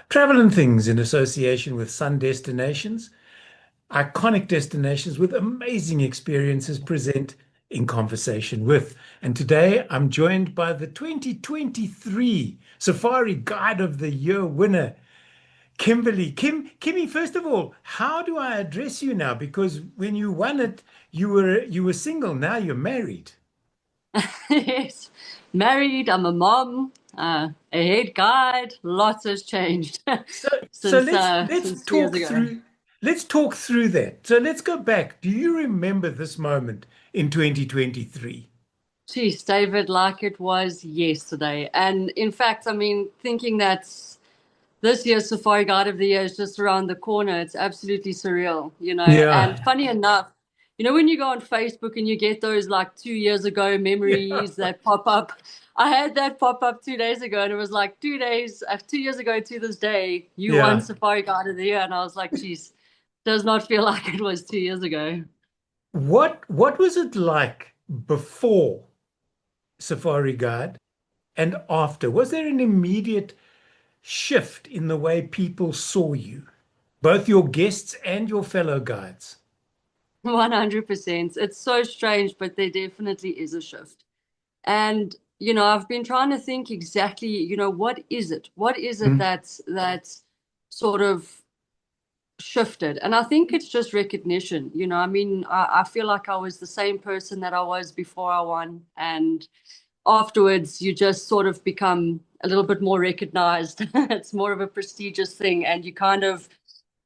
Travel and things in association with sun destinations, iconic destinations with amazing experiences present in conversation with. And today I'm joined by the 2023 Safari Guide of the Year winner, Kimberlee. Kimmy, first of all, how do I address you now? Because when you won it, you were single. Now you're married. Yes, married. I'm a mom, a head guide. Lots has changed So so since let's uh, let's since 2 years talk ago. through let's talk through that. So let's go back. Do you remember this moment in 2023? Geez, David, like it was yesterday. And in fact, I mean, thinking that this year's Safari Guide of the Year is just around the corner, it's absolutely surreal, you know. And Yeah. funny enough, when you go on Facebook and you get those like 2 years ago Yeah. memories that pop up. I had that pop up 2 days ago, and it was like 2 days, 2 years ago to this day, you won Yeah. Safari Guide of the Year. And I was like, geez, does not feel like it was 2 years ago. What was it like before Safari Guide and after? Was there an immediate shift in the way people saw you, both your guests and your fellow guides? 100%. It's so strange, but there definitely is a shift. And I've been trying to think exactly, what is it? What is it Mm. that's sort of shifted? And I think it's just recognition. I mean, I feel like I was the same person that I was before I won, and afterwards you just sort of become a little bit more recognized. It's more of a prestigious thing, and you kind of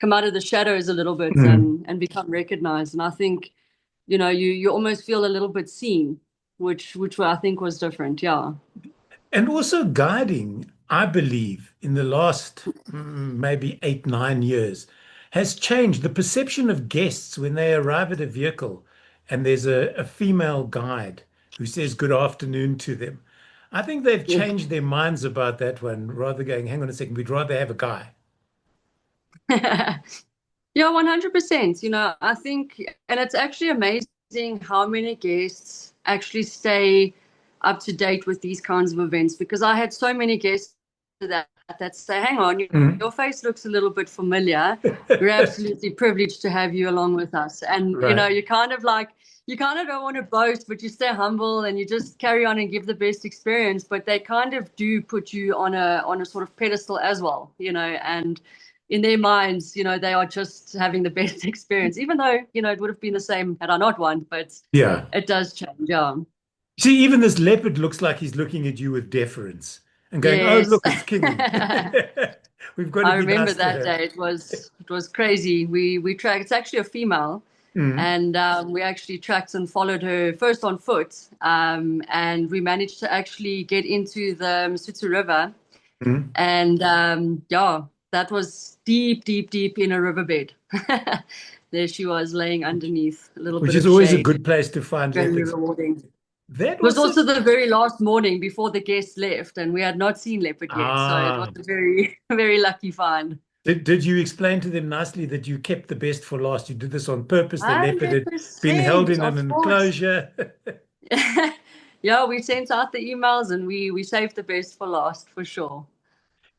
come out of the shadows a little bit Mm. and become recognized. And I think, you almost feel a little bit seen, which I think was different. Yeah. And also guiding, I believe, in the last maybe 8, 9 years, has changed the perception of guests when they arrive at a vehicle and there's a female guide who says good afternoon to them. I think they've changed their minds about that one, rather going, hang on a second, we'd rather have a guy. Yeah, 100%. I think, and it's actually amazing how many guests actually stay up to date with these kinds of events, because I had so many guests that say, hang on, Mm. your face looks a little bit familiar. We're absolutely privileged to have you along with us. And, Right. you kind of like, you kind of don't want to boast, but you stay humble and you just carry on and give the best experience. But they kind of do put you on a sort of pedestal as well, and in their minds, they are just having the best experience, even though, it would have been the same had I not won, but Yeah. it does change. Yeah. See, even this leopard looks like he's looking at you with deference and going, oh, Yes. look, it's Kimmy. We've got to I be remember nice to that her. day. It was crazy. We tracked, it's actually a female, Mm. and we actually tracked and followed her first on foot. And we managed to actually get into the Masutu River. Mm. And yeah, that was deep, deep, deep in a riverbed. There she was laying underneath a little Which bit is of always a shade. good place to find Very leopards. rewarding. It That was also, also the very last morning before the guests left, and we had not seen leopard yet. So it was ah, a very, very lucky find. did you explain to them nicely that you kept the best for last? You did this on purpose. The leopard had been held 100%, in an of course. enclosure. Yeah, we sent out the emails and we saved the best for last for sure.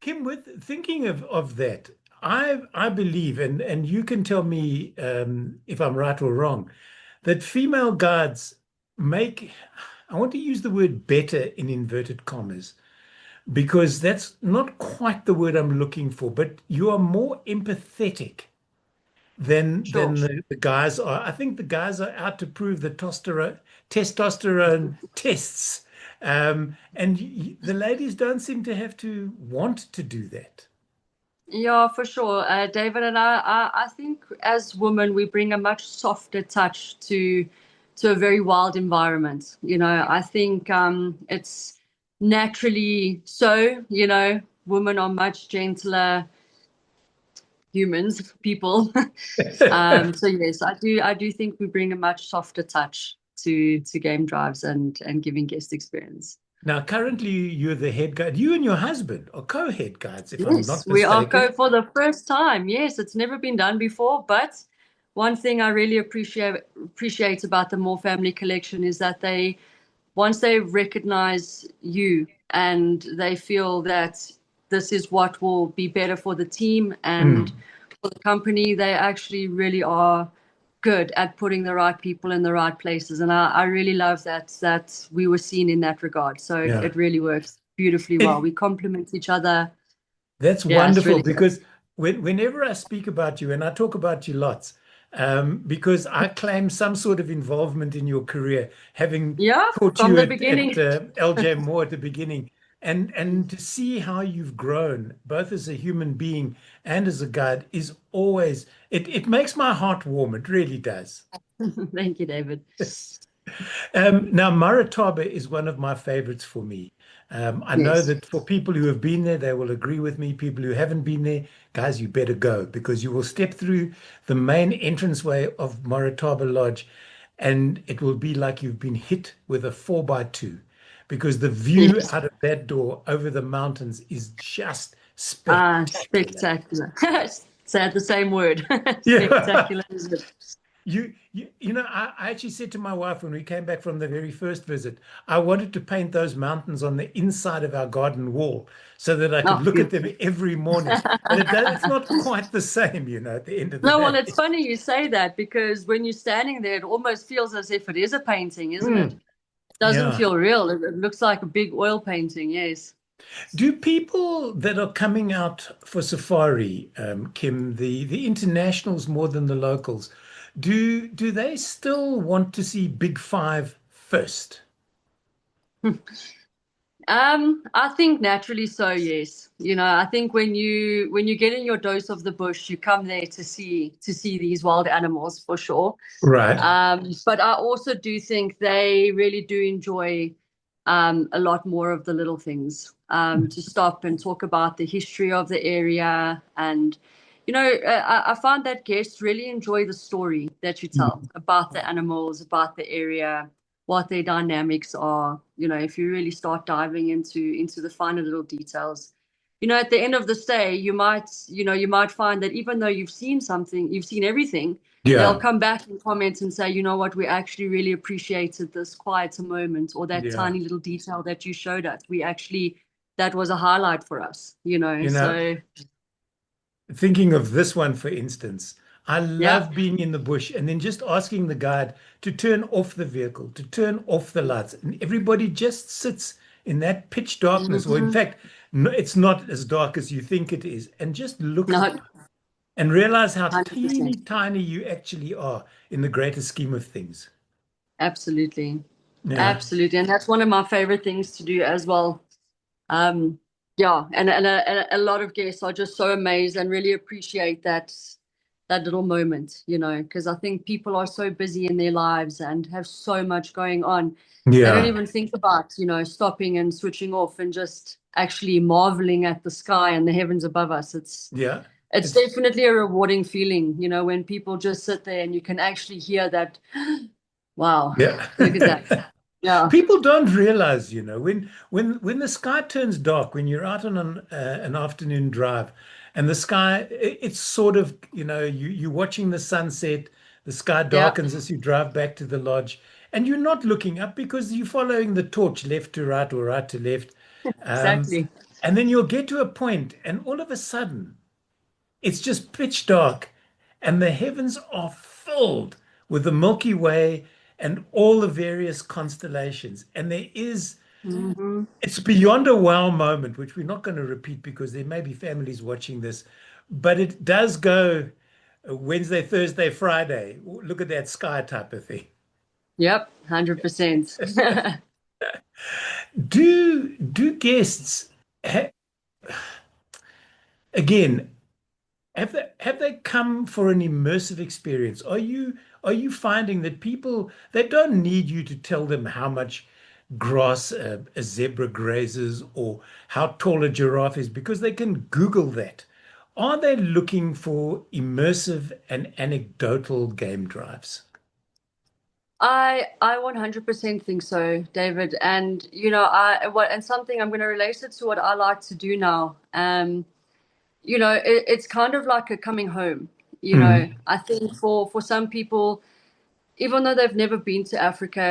Kim, with thinking of that, I believe, and you can tell me if I'm right or wrong, that female guards make, I want to use the word better in inverted commas, because that's not quite the word I'm looking for, but you are more empathetic than Sure. the guys are. I think the guys are out to prove the testosterone tests. And the ladies don't seem to have to want to do that. Yeah, for sure. David and I think as women, we bring a much softer touch to a very wild environment. I think it's naturally so, women are much gentler humans, people. So yes, I do think we bring a much softer touch to game drives and giving guest experience. Now, currently, you're the head guide. You and your husband are co-head guides, if I'm Yes, not we are mistaken. co for the first time. Yes, it's never been done before, but one thing I really appreciate about the More Family Collection is that once they recognize you and they feel that this is what will be better for the team and Mm. for the company. They actually really are good at putting the right people in the right places. And I really love that we were seen in that regard. So Yeah. it really works beautifully well. It, We complement each other. That's Yeah, it's wonderful really good. because whenever I speak about you, and I talk about you lots, because I claim some sort of involvement in your career, having Yeah, taught from you the at beginning. LJ Moore at the beginning, and to see how you've grown, both as a human being and as a guide, is always it makes my heart warm. It really does. Thank you, David. Now, Marataba is one of my favorites for me. I know Yes. that for people who have been there, they will agree with me. People who haven't been there, guys, you better go because you will step through the main entranceway of Marataba Lodge and it will be like you've been hit with a 4x2 because the view Yes. out of that door over the mountains is just spectacular. Spectacular. Said the same word. Yeah. Spectacular is it? I actually said to my wife when we came back from the very first visit, I wanted to paint those mountains on the inside of our garden wall so that I could Oh, look at them beautiful. every morning. But it's not quite the same, at the end of the No, well, day. it's funny you say that because when you're standing there, it almost feels as if it is a painting, isn't it? Hmm. Doesn't Yeah. feel real. It looks like a big oil painting. Yes. Do people that are coming out for safari, Kim, the internationals more than the locals, do they still want to see Big Five first? I think naturally so, yes. I think when you get in your dose of the bush, you come there to see these wild animals for sure. Right. But I also do think they really do enjoy a lot more of the little things. To stop and talk about the history of the area, and I find that guests really enjoy the story that you tell about the animals, about the area, what their dynamics are. If you really start diving into the finer little details. At the end of the stay, you might find that even though you've seen something, you've seen everything, they'll Yeah. come back and comment and say, you know what, we actually really appreciated this quieter moment or that Yeah. tiny little detail that you showed us. That was a highlight for us. You know, So Thinking of this one, for instance, I yeah. love being in the bush and then just asking the guide to turn off the vehicle, to turn off the lights. And everybody just sits in that pitch darkness, or in Hmm. fact, no, it's not as dark as you think it is, and just look No, and realize how 100%. teeny tiny you actually are in the greater scheme of things. Absolutely. Yeah. Absolutely. And that's one of my favorite things to do as well. Um, yeah, and a lot of guests are just so amazed and really appreciate that little moment, because I think people are so busy in their lives and have so much going on. They don't Yeah. even think about, stopping and switching off and just actually marveling at the sky and the heavens above us. Yeah. It's It's definitely a rewarding feeling, when people just sit there and you can actually hear that, wow, yeah. look at that. Yeah. People don't realize, when the sky turns dark, when you're out on an afternoon drive, and the sky, it's sort of, you're watching the sunset, the sky Yeah, darkens as you drive back to the lodge, and you're not looking up because you're following the torch left to right or right to left. Um, exactly. and then you'll get to a point, and all of a sudden, it's just pitch dark, and the heavens are filled with the Milky Way and all the various constellations. And Hmm. it's beyond a wow moment, which we're not going to repeat because there may be families watching this, but it does go Wednesday, Thursday, Friday. Look at that sky type of thing. Yep, 100%. Do guests, ha again, have they come for an immersive experience? Are you finding that people they don't need you to tell them how much grass a zebra grazes or how tall a giraffe is because they can Google that? Are they looking for immersive and anecdotal game drives? I 100% think so, David. And and something I'm going to relate it to what I like to do now. It's kind of like a coming home. Mm. I think for some people even though they've never been to Africa,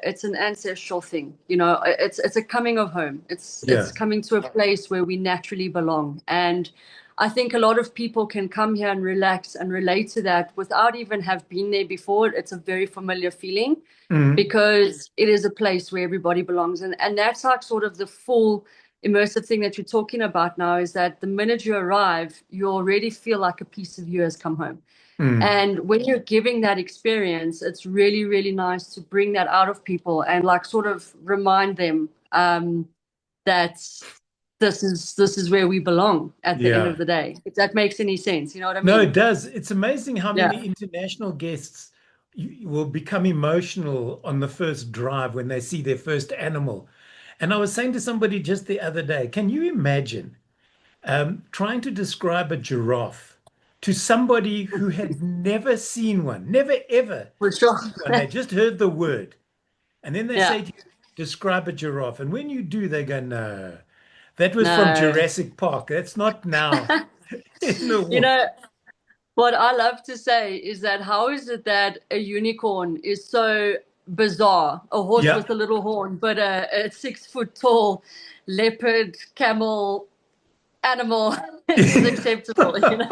it's an ancestral thing. It's a coming of home. It's Yeah. coming to a place where we naturally belong. And I think a lot of people can come here and relax and relate to that without even have been there before. It's a very familiar feeling Mm, because it is a place where everybody belongs. And that's like sort of the full immersive thing that you're talking about now, is that the minute you arrive, you already feel like a piece of you has come home. mm. And when you're giving that experience, it's really, really nice to bring that out of people and like sort of remind them that this is where we belong at the end Yeah. of the day. If that makes any sense, you know what I No, mean? it does. It's amazing how Yeah, many international guests will become emotional on the first drive when they see their first animal. And I was saying to somebody just the other day, can you imagine trying to describe a giraffe to somebody who had never seen one, never ever for sure. seen one? They just heard the word. And then they Yeah, say to you, describe a giraffe. And when you do, they go, no, that was from no. Jurassic Park. That's not now in the You world. know, what I love to say is that how is it that a unicorn is so bizarre, a horse Yeah. with a little horn, but a 6 foot tall leopard, camel animal is acceptable, you know?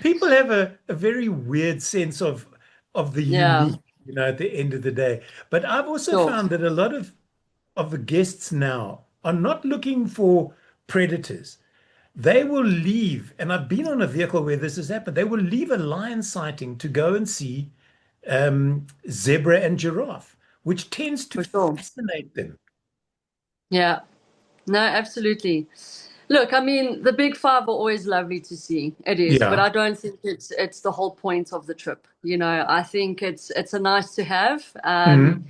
People have a very weird sense of the Yeah, unique, at the end of the day. But I've also sure, found that a lot of the guests now are not looking for predators. They will leave, and I've been on a vehicle where this has happened. They will leave a lion sighting to go and see zebra and giraffe, which tends to for sure. fascinate them. Yeah, no, absolutely. Look, I mean, the big five are always lovely to see. It is, but Yeah. I don't think it's the whole point of the trip. I think it's a nice to have. Mhm.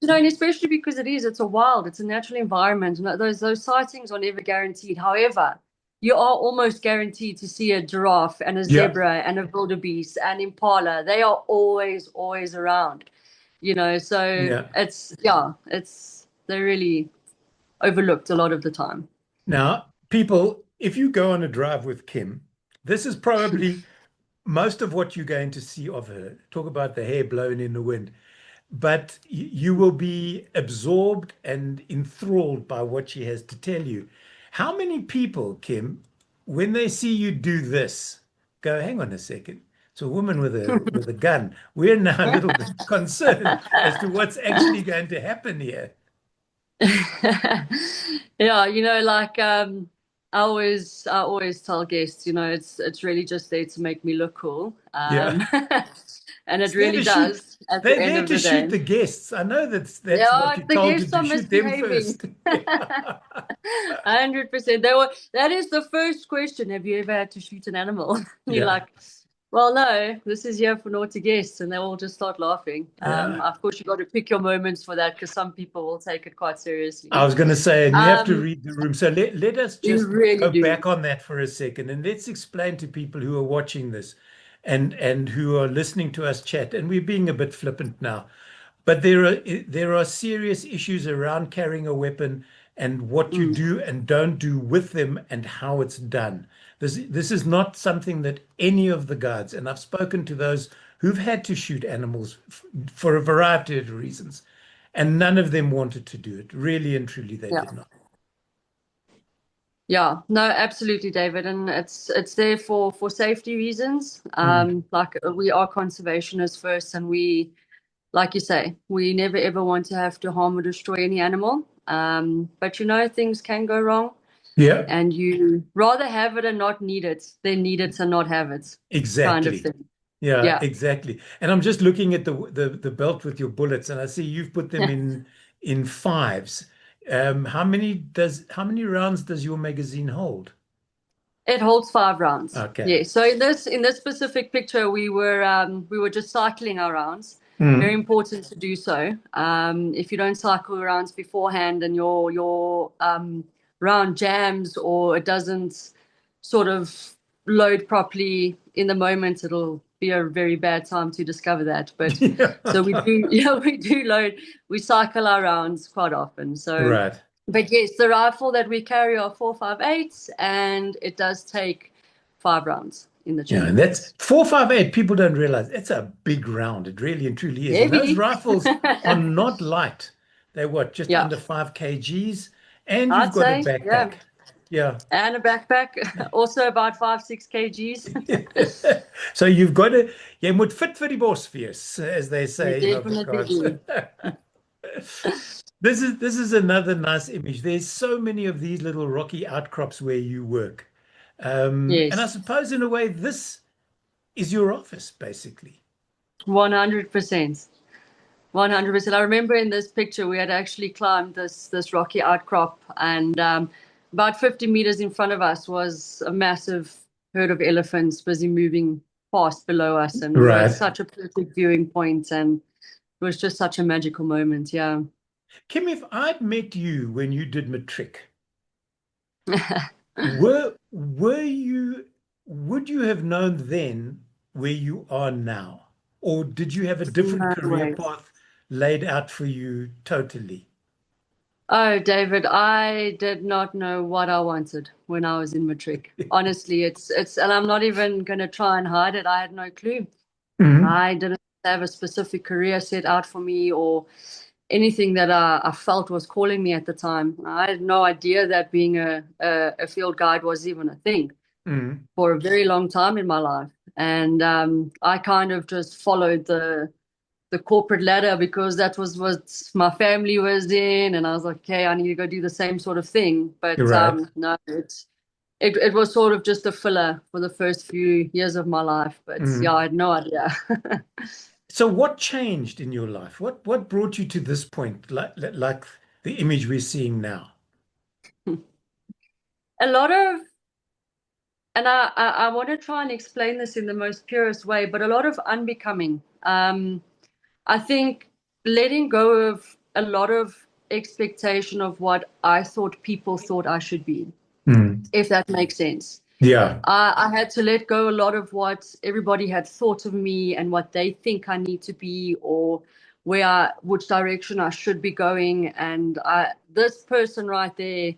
And especially because it's a wild, it's a natural environment. Those sightings are never guaranteed. However, you are almost guaranteed to see a giraffe and a Yeah. zebra and a wildebeest and impala. They are always, always around. So Yeah. they're really overlooked a lot of the time. Now, people, if you go on a drive with Kim, this is probably most of what you're going to see of her. Talk about the hair blown in the wind. But you will be absorbed and enthralled by what she has to tell you. How many people, Kim, when they see you do this, go, hang on a second. It's a woman with a gun. We're now a little bit concerned as to what's actually going to happen here. Yeah, like I always tell guests, it's really just there to make me look cool. Yeah. And it It's there really to shoot. does at the They're end there of to the shoot day. the guests. I know that's what Yeah, you're the told to guests do. are Shoot them misbehaving. first. Yeah. 100%. That is the first question. Have you ever had to shoot an animal? And you're Yeah. like, well, no, this is here for naughty guests, and they all just start laughing. Yeah. Of course, you got to pick your moments for that because some people will take it quite I seriously. was going to say, and you have to Um, read the room. So let us you just really go do. back on that for a second and let's explain to people who are watching this and who are listening to us chat. And we're being a bit flippant now, but there are serious issues around carrying a weapon and what you Mm. do and don't do with them and how it's done. This is not something that any of the guides, and I've spoken to those who've had to shoot animals for a variety of reasons, and none of them wanted to do it. Really and truly, they Yeah. did not. Yeah, no, absolutely, David, and it's there for safety reasons. Mm. Like we are conservationists first, and we, like you say, we never ever want to have to harm or destroy any animal. But things can go wrong, Yeah, and you rather have it and not need it than need it and not have it, kind of exactly. thing. Yeah, Yeah. exactly. And I'm just looking at the belt with your bullets, and I see you've put them in fives. How many rounds does your magazine hold? It holds 5 rounds. Okay. Yeah. So in this specific picture, we were just cycling our rounds. Very Mm. important to do so. If you don't cycle rounds beforehand and your round jams or it doesn't sort of load properly in the moment, it'll be a very bad time to discover that. But so we Yeah. do, yeah, we do load. We cycle our rounds quite often. So. Right. But yes, the rifle that we carry are 4.58, and it does take 5 rounds in the Yeah, chain and that's points. 458. People don't realize it's a big round. It really and truly is. And those Heavy. rifles are not light. They're what, just Yeah, under 5 kgs, and you've I'd got a say, yeah. backpack. Yeah. And a backpack, also about 5, 6 kgs. So you've got to, you moet fit vir die bosfees, as they You say in definitely Afrikaans. do. This is another nice image. There's so many of these little rocky outcrops where you work. And I Yes, suppose in a way this is your office, basically. 100%. 100%. I remember in this picture we had actually climbed this rocky outcrop, and about 50 meters in front of us was a massive herd of elephants busy moving fast below us, and we were at Right. such a perfect viewing point, and it was just such a magical moment. Yeah. Kim, if I'd met you when you did matric, were you would you have known then where you are now? Or did you have a different No career way. path laid out for you totally? Oh, David, I did not know what I wanted when I was in matric. Honestly, and I'm not even gonna try and hide it. I had no clue. Mhm. I didn't have a specific career set out for me or anything that I felt was calling me at the time. I had no idea that being a field guide was even a thing Mhm. for a very long time in my life. And I kind of just followed the corporate ladder because that was what my family was in, and I was like, okay, I need to go do the same sort of thing. You're But right. no, it was sort of just a filler for the first few years of my life. But yeah, Mhm. I had no idea. So what changed in your life? What brought you to this point, like the image we're seeing now? A lot of, and I want to try and explain this in the most purest way, but a lot of unbecoming. I think letting go of a lot of expectation of what I thought people thought I should be, Mm. if that makes sense. Yeah. I had to let go a lot of what everybody had thought of me and what they think I need to be, or which direction I should be going. And this person right there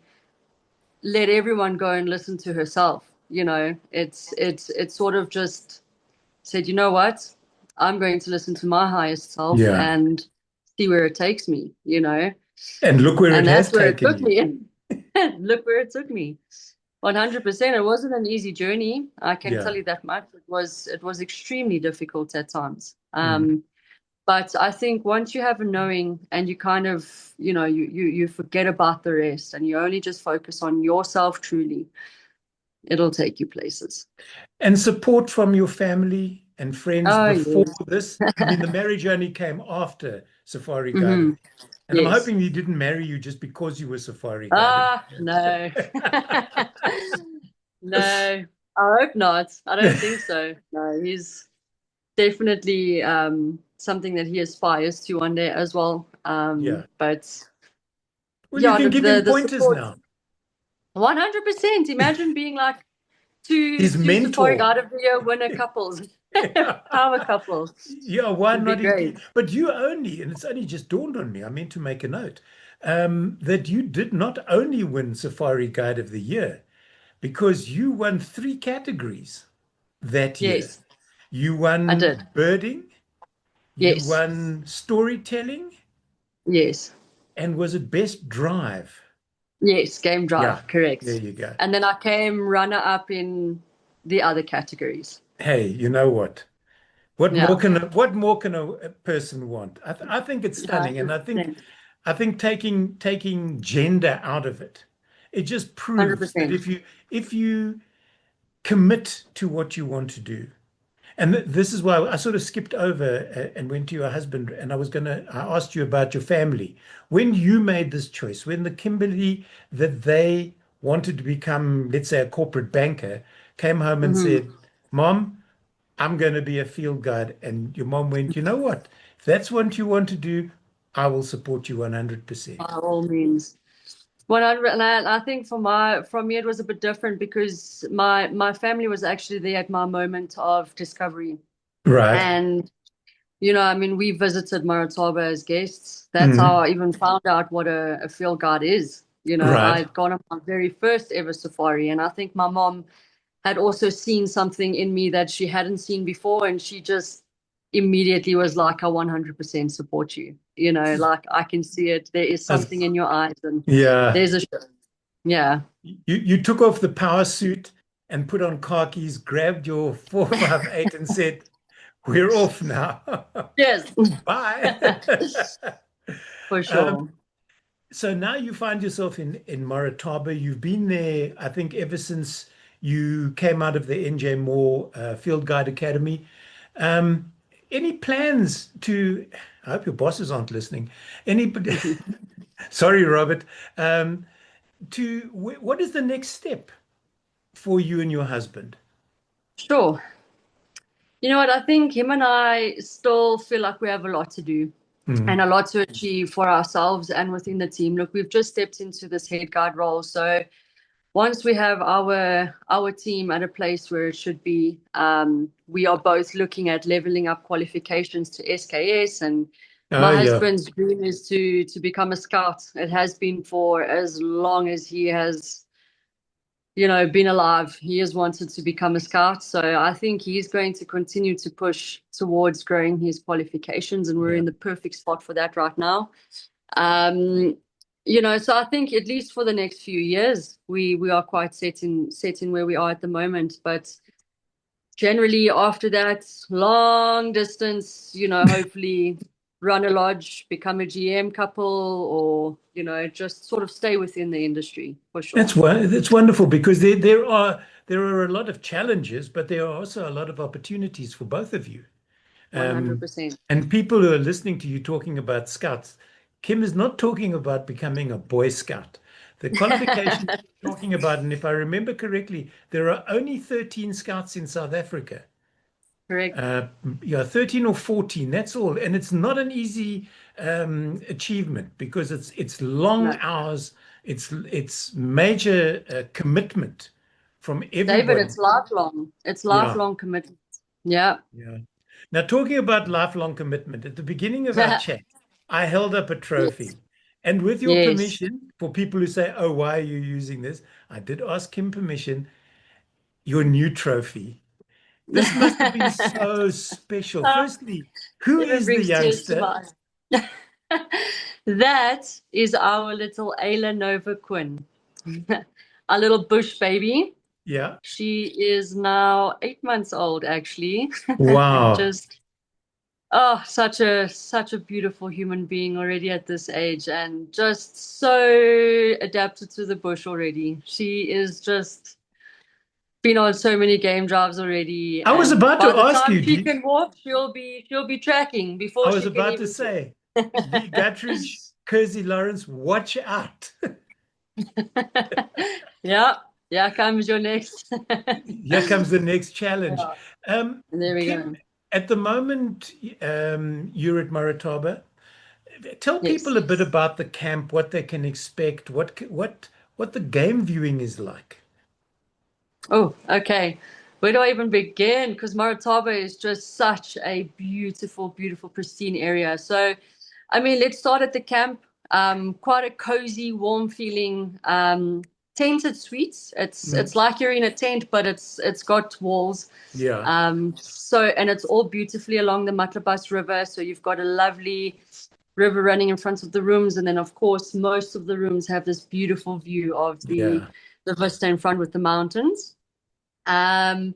let everyone go and listen to herself. It's sort of just said, you know what, I'm going to listen to my highest self Yeah. and see where it takes me. And look where it And has that's where it taken took you. me. Look where it took me. 100%. It wasn't an easy journey. I can tell Yeah. you that much. It was extremely difficult at times. Mm. But I think once you have a knowing and you kind of, you forget about the rest and you only just focus on yourself truly, it'll take you places. And support from your family and friends Oh, before yes. this. I mean, the marriage only came after Safari Hmm. Guide. And I'm Yes. hoping he didn't marry you just because you were Safari Guide. Ah, no. No, I hope not. I don't think so. No, he's definitely something that he aspires to one day as well. Yeah. But Well, you yeah, can the give the, him the pointers support, now. 100%. Imagine being like His two Safari mentor. Guide of the Year winner couples, power couples. Yeah, why Would be not great. indeed? But you only, and it's only just dawned on me, I meant to make a note, that you did not only win Safari Guide of the Year, because you won three categories that year. Yes, You I won did. birding, you Yes, won storytelling, yes, and was it best drive? yes. Game Yeah, drive, there correct. you go. And then I came runner up in the other categories. Hey, you know what? Yeah, What more can a person want? I think it's yeah, stunning, and 100%. I think taking gender out of it, it just proves that 100%. if you commit to what you want to do, and this is why I sort of skipped over and went to your husband, and I asked you about your family. When you made this choice, when the Kimberlee that they wanted to become, let's say, a corporate banker, came home and Hmm. said, Mom, I'm going to be a field guide. And your mom went, you know what? If that's what you want to do, I will support you 100%. By all means. 100, and I think from me it was a bit different because my family was actually there at my moment of discovery. Right. And I mean, we visited Marataba as guests. That's how Mm. I even found out what a field guide is. Right. I'd gone on my very first ever safari, and I think my mom had also seen something in me that she hadn't seen before, and she just immediately was like, I 100% support you. You know, like I can see it. There is As- something in your eyes, and yeah. there's a yeah. You took off the power suit and put on khakis, grabbed your 458 and said, "We're off now. Yes. Bye." For Um, sure. so now you find yourself in Marataba. You've been there, I think, ever since you came out of the NJ Moore Field Guide Academy. Um, any plans to? I hope your bosses aren't listening. Any? Sorry, Robert. Um, what is the next step for you and your husband? Sure. You know what? I think him and I still feel like we have a lot to do and Mm. a lot to achieve for ourselves and within the team. Look, we've just stepped into this head guide role. So once we have our team at a place where it should be, we are both looking at leveling up qualifications to SKS, and Oh, my yeah. husband's dream is to become a scout. It has been for as long as he has, you know, been alive. He has wanted to become a scout. So I think he's going to continue to push towards growing his qualifications, and we're Yeah. in the perfect spot for that right now. Um, you know, so I think at least for the next few years, we are quite set in where we are at the moment. But generally after that, long distance, you know, hopefully run a lodge, become a GM couple, or, you know, just sort of stay within the industry for sure. That's wonderful because there are a lot of challenges, but there are also a lot of opportunities for both of you. Um, 100%. and people who are listening to you talking about scouts, Kim is not talking about becoming a Boy Scout. The qualifications you're talking about, and if I remember correctly, there are only 13 scouts in South Africa. Correct. Uh, yeah, 13 or 14, that's all. And it's not an easy achievement because it's long No. hours, it's major commitment from David, everybody. it's lifelong. It's Yeah, lifelong commitment. Yeah. yeah. Now, talking about lifelong commitment, at the beginning of our chat, I held up a Yes. trophy. And with your Yes. permission, for people who say, "Oh, why are you using this?" I did ask him permission, your new trophy. This must have been so special. Firstly, who Even is the brings tears to youngster? my eyes. That is our little Ayla Nova Quinn, our little bush baby. Yeah. She is now 8 months old, actually. Wow. Just oh, such a beautiful human being already at this age, and just so adapted to the bush already. She is just been on so many game drives already, I was and about by to the ask time you, she can walk, she'll be tracking I before was she can about to even talk. say, Guthridge, Kersey Lawrence, watch out. Yeah, yeah, comes your next. Here comes the next challenge. Yeah, Um, there we Kim, go. at the moment, you're at Marataba. Tell people Yes. a bit about the camp, what they can expect, what the game viewing is like. Oh, okay. Where do I even begin? Because Marataba is just such a beautiful, beautiful, pristine area. So, I mean, let's start at the camp. Quite a cozy, warm feeling, tented suites. It's Mm, like you're in a tent, but it's got walls. yeah, And it's all beautifully along the Matabele River. So you've got a lovely river running in front of the rooms, and then of course most of the rooms have this beautiful view of the yeah, the vista in front with the mountains. Um,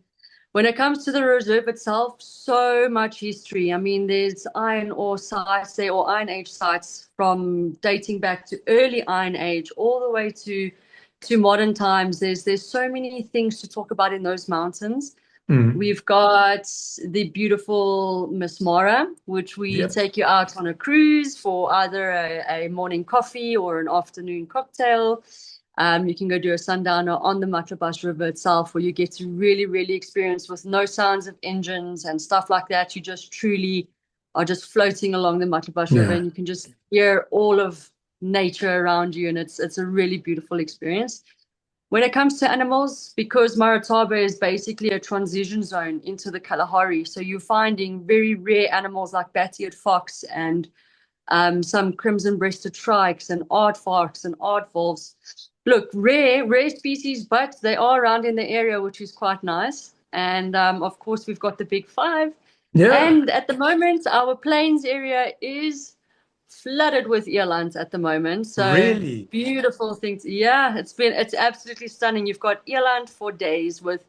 when it comes to the reserve itself, so much history. I mean, there's iron ore sites there, or Iron Age sites from dating back to early Iron Age all the way to modern times. There's so many things to talk about in those mountains. mm, We've got the beautiful Miss Mara, which we yep, take you out on a cruise for either a morning coffee or an afternoon cocktail. You can go do a sundowner on the Matabele River itself, where you get to really, really experience with no sounds of engines and stuff like that. You just truly are just floating along the Matabele River, yeah, and you can just hear all of nature around you, and it's a really beautiful experience. When it comes to animals, because Marataba is basically a transition zone into the Kalahari, so you're finding very rare animals like bat-eared fox and some crimson-breasted shrikes and aardvarks and aardvolves. Look, rare species, but they are around in the area, which is quite nice. And of course, we've got the big five. Yeah, And at the moment, our plains area is flooded with earlines at the moment. So really. beautiful things. Yeah, it's absolutely stunning. You've got eland for days with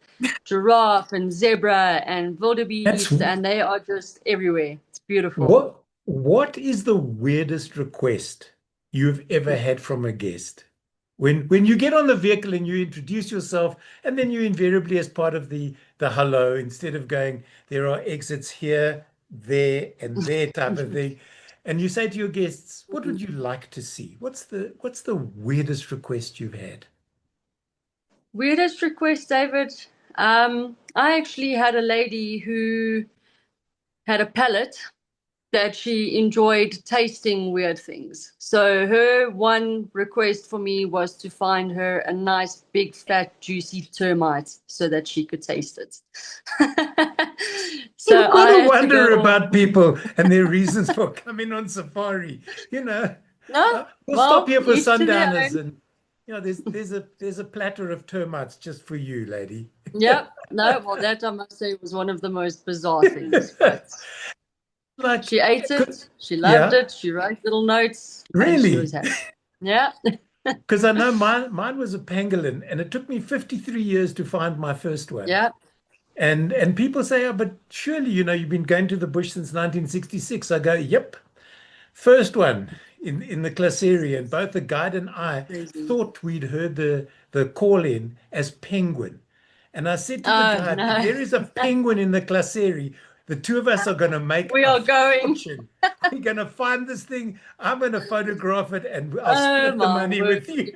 giraffe and zebra and That's wildebeest, and they are just everywhere. It's beautiful. what is the weirdest request you've ever had from a guest? When you get on the vehicle and you introduce yourself, and then you invariably, as part of the hello, instead of going, there are exits here, there, and there type of thing, and you say to your guests, what would you like to see? What's the weirdest request you've had? Weirdest request, David. I actually had a lady who had a palate that she enjoyed tasting weird things. So her one request for me was to find her a nice, big, fat, juicy termite so that she could taste it. So You've got I to had to wonder go, about people and their reasons for coming on safari. You know, no, we'll stop well, here for each to their sundowners, own. and there's a platter of termites just for you, lady. Yep. No, well, that I must say was one of the most bizarre things, but Like, she ate 'cause- it, she loved yeah, it, she wrote little notes, and she was really. happy. Yeah. Because I know mine was a pangolin, and it took me 53 years to find my first one. Yeah. And people say, oh, but surely, you've been going to the bush since 1966. I go, yep. First one in the Claseria, and both the guide and I Crazy. thought we'd heard the call in as penguin. And I said to the Oh guide, if no. there is a penguin in the Claseria, the two of us are going to make We a are going. fortune. We're going to find this thing. I'm going to photograph it, and I'll Oh split the my money word. with you.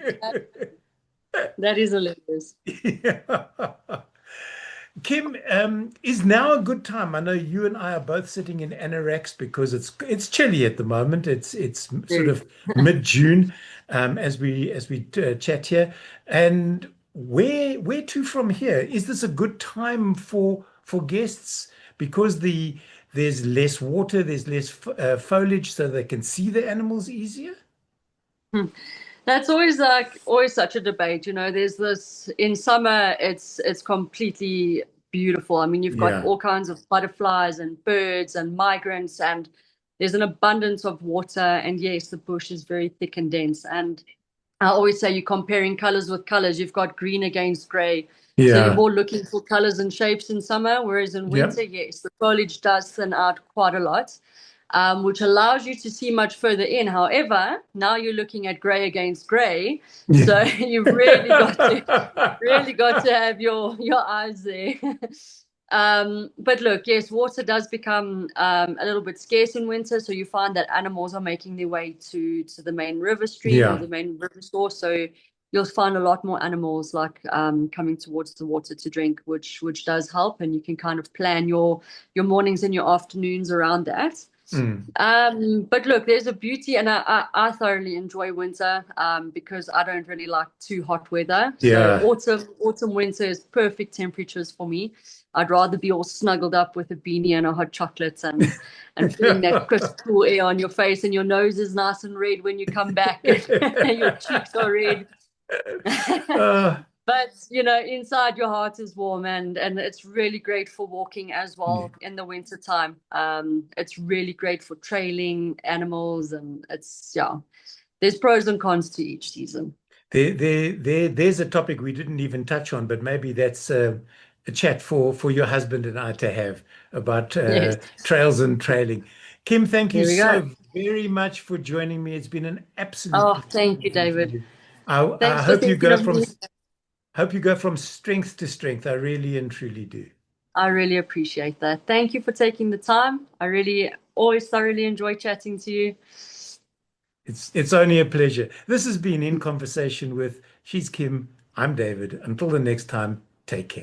That is hilarious. Yeah. Kim, is now a good time? I know you and I are both sitting in anoraks because it's chilly at the moment. It's sort Very. of mid-June, as we chat here. And where to from here? Is this a good time for guests because there's less water, there's less foliage, so they can see the animals easier? Hmm. That's always such a debate, you know. There's this in summer, it's completely beautiful. I mean, you've got Yeah, all kinds of butterflies and birds and migrants, and there's an abundance of water. And yes, the bush is very thick and dense. And I always say you're comparing colors with colors. You've got green against gray. So you're yeah, more looking for colors and shapes in summer, whereas in yeah, winter, yes, the foliage does thin out quite a lot, which allows you to see much further in. However, now you're looking at gray against gray. yeah. So you've really got to have your eyes there. But look, yes, water does become a little bit scarce in winter, so you find that animals are making their way to the main river stream or Yeah. the main river source. So you'll find a lot more animals like coming towards the water to drink, which does help, and you can kind of plan your mornings and your afternoons around that. Mm. But look, there's a beauty, and I thoroughly enjoy winter because I don't really like too hot weather. So Yeah. autumn, winter is perfect temperatures for me. I'd rather be all snuggled up with a beanie and a hot chocolate and feeling that crisp, cool air on your face, and your nose is nice and red when you come back, and your cheeks are red. Uh, But you know, inside your heart is warm, and it's really great for walking as yeah. well in the winter time. It's really great for trailing animals, and there's pros and cons to each season. There's a topic we didn't even touch on, but maybe that's a chat for your husband and I to have about Yes, trails and trailing. Kim, thank you here we go. so very much for joining me. It's been an absolute Oh, pleasure thank you, talking to David. you. I Thanks for hope you thinking go of from me. strength to strength. I really and truly do. I really appreciate that. Thank you for taking the time. I really always thoroughly enjoy chatting to you. It's only a pleasure. This has been In Conversation with She's Kim. I'm David. Until the next time, take care.